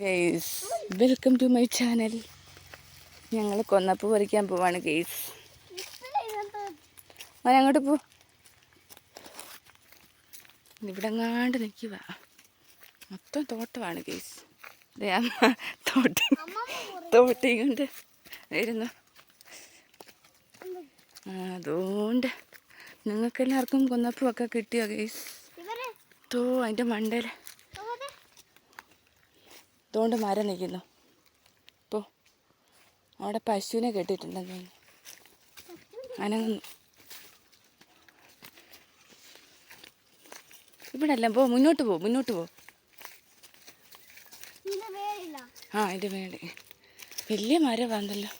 Guys, welcome to my channel. ഞങ്ങൾ കൊന്നപ്പൂ പറിക്കാൻ പോവാണ് ഗെയ്സ്. അങ്ങോട്ട് പോ. ഇവിടെ എങ്ങാണ്ട് നിൽക്കുക. മൊത്തം തോട്ടമാണ് ഗെയ്സ്. അമ്മ തോട്ടി കൊണ്ട് വരുന്നു. അതുകൊണ്ട് നിങ്ങൾക്കെല്ലാവർക്കും കൊന്നപ്പൂവൊക്കെ കിട്ടിയോ ഗെയ്സ്? അതിൻ്റെ മണ്ടയിൽ അതുകൊണ്ട് മരം നിൽക്കുന്നു. ഇപ്പോൾ അവിടെ പശുവിനെ കെട്ടിയിട്ടുണ്ടെന്ന് തോന്നുന്നു. അനങ്ങുന്നു. ഇവിടെ അല്ല, മുന്നോട്ട് പോ. അതിൻ്റെ മേളിൽ വലിയ മരം വന്നല്ലോ.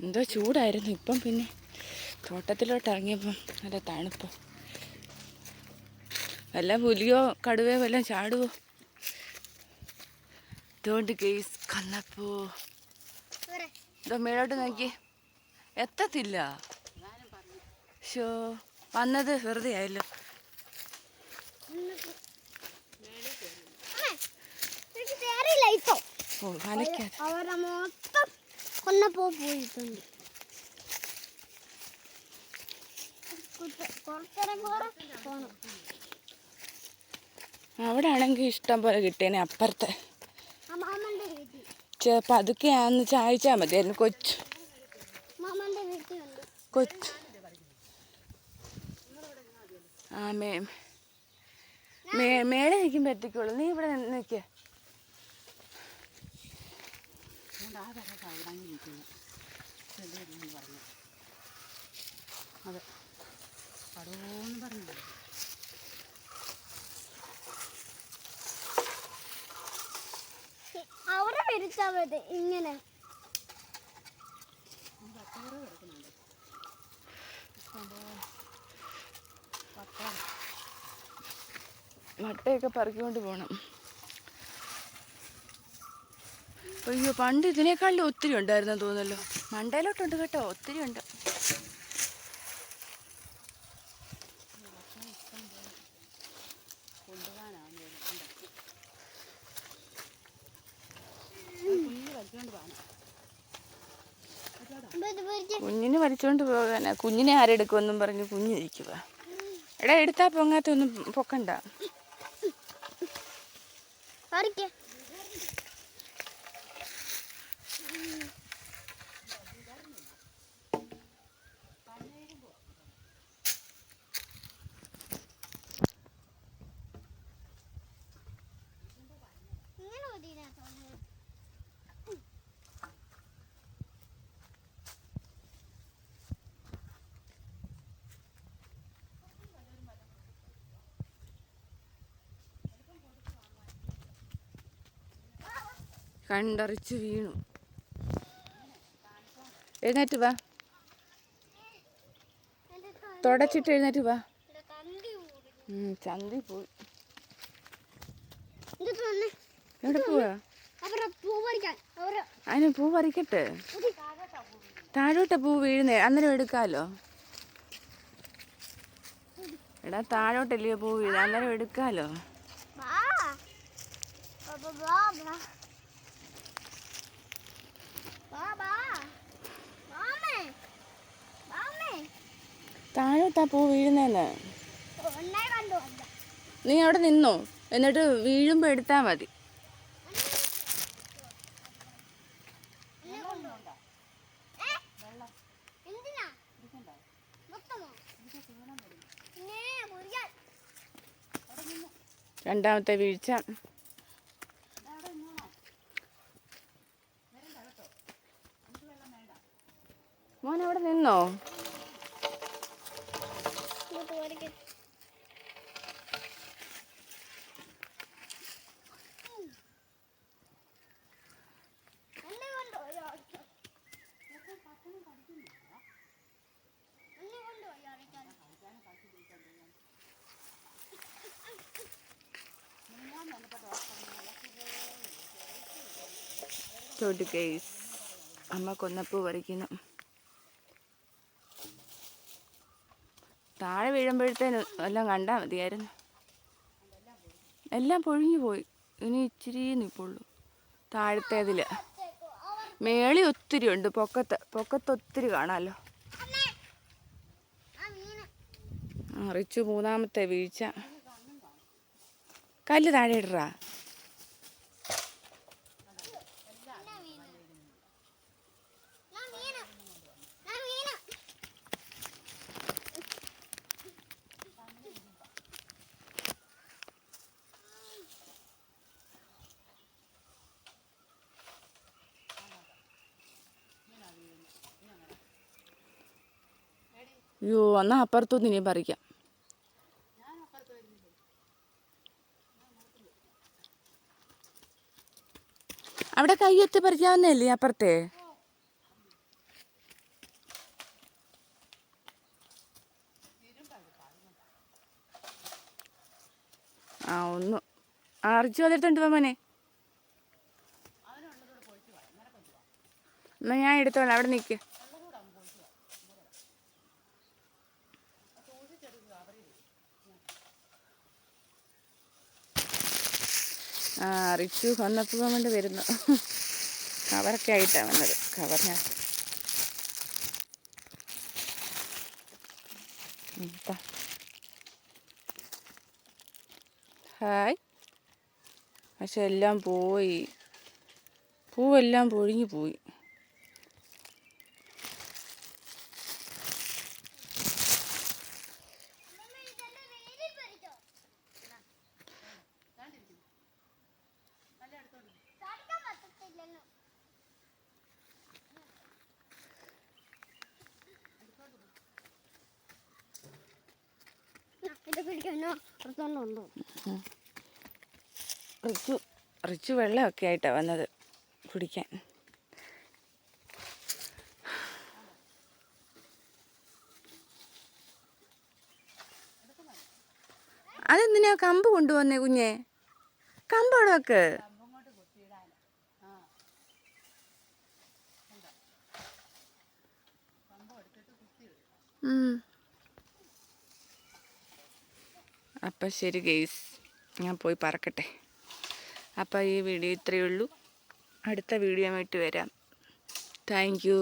എന്തോ ചൂടായിരുന്നു. ഇപ്പം പിന്നെ തോട്ടത്തിലോട്ട് ഇറങ്ങിയപ്പം നല്ല തണുപ്പ്. വല്ല പുലിയോ കടുവയോ വല്ലതും ചാടുവോ? അതുകൊണ്ട് ഗെയ്സ് കന്നപ്പോ ഇതോ മേലോട്ട് നോക്കി എത്തത്തില്ല. ഷോ വന്നത് വെറുതെ ആയല്ലോ. അവിടെ ആണെങ്കിൽ ഇഷ്ടം പോലെ കിട്ടിയേനെ. അപ്പുറത്തെ പതുക്കെയാന്ന് ചായച്ചാൽ മതിയായിരുന്നു. കൊച്ചു മേലെ നിൽക്കുമ്പോൾ എത്തിക്കുള്ളൂ. നീ ഇവിടെ നിൽക്കുക. അതെ പടോന്ന് പറഞ്ഞു. അവിടെ വിരിച്ചാൽ മതി. ഇങ്ങനെ മട്ടയൊക്കെ പറക്കിക്കൊണ്ട് പോകണം. അയ്യോ, പണ്ട് ഇതിനേക്കാളും ഒത്തിരി ഉണ്ടായിരുന്നു തോന്നല്ലോ. മണ്ടയിലോട്ടുണ്ട് കേട്ടോ, ഒത്തിരി ഉണ്ട്. കുഞ്ഞിന് വലിച്ചോണ്ട് പോകാനാ. കുഞ്ഞിനെ ആരെടുക്കുമെന്നും പറഞ്ഞു കുഞ്ഞിരിക്കുക. എടാ, എടുത്താൽ പൊങ്ങാത്തൊന്നും പൊക്കണ്ട. കണ്ടറിച്ച് വീണു. എഴുന്നേറ്റ് വാ. തുടച്ചിട്ട് എഴുന്നേറ്റ് വാ. ചന്തി പോയി. എവിടെ പോവാ? അതിന് പൂ പറിക്കട്ടെ. താഴോട്ട് പൂ വീഴുന്നേ, അന്നേരം എടുക്കാലോ. എടാ, താഴോട്ടല്ലയോ പൂ വീഴുന്നത്, അന്നേരം എടുക്കാലോ. താഴോട്ടാ പൂ വീഴുന്നേന്ന്. നീ അവിടെ നിന്നോ, എന്നിട്ട് വീഴുമ്പോ എടുത്താ മതി. രണ്ടാമത്തെ വീഴ്ച. മോനവിടെ നിന്നോ? ചോട്ട് കേസ് അമ്മ കൊന്നപ്പൂ പറിക്കുന്നു. താഴെ വീഴുമ്പോഴത്തേന് എല്ലാം കണ്ടാൽ മതിയായിരുന്നു. എല്ലാം പൊഴിഞ്ഞു പോയി. ഇനി ഇച്ചിരി നിൽപ്പുള്ളൂ താഴത്തേതിൽ. മേളി ഒത്തിരി ഉണ്ട്, പൊക്കത്ത് ഒത്തിരി കാണാമല്ലോ. റിച്ചു മൂന്നാമത്തെ വീഴ്ച. കല്ല് താഴെ ഇടറാ. അയ്യോ, എന്നാൽ അപ്പുറത്തുനിന്ന് ഇനിയും പറിക്കാം. അവിടെ കയ്യെത്തി പറിക്കാവുന്നല്ലേ അപ്പുറത്തെ? ഒന്ന് റിച്ചു അതെടുത്തോണ്ട് പോ മോനെ. എന്നാൽ ഞാൻ എടുത്തോളാം, അവിടെ നിൽക്ക്. റിച്ചു കൊന്നപ്പൂവൻ കൊണ്ട് വരുന്നു. കവറൊക്കെ ആയിട്ടാണ് വന്നത്. കവറിനകത്ത് ഹായ്. പക്ഷെ എല്ലാം പോയി, പൂവെല്ലാം പൊഴിഞ്ഞു പോയി. റിച്ചു വെള്ളമൊക്കെ ആയിട്ടാണ് വന്നത് കുടിക്കാൻ. അതെന്തിനാ കമ്പ് കൊണ്ടുവന്നേ കുഞ്ഞെ? കമ്പ് അവിടെ വെക്ക്. അപ്പം ശരി ഗെയ്സ്, ഞാൻ പോയി പറക്കട്ടെ. അപ്പോൾ ഈ വീഡിയോ ഇത്രയേ ഉള്ളൂ. അടുത്ത വീഡിയോ ആയിട്ട് വരാം. Thank you.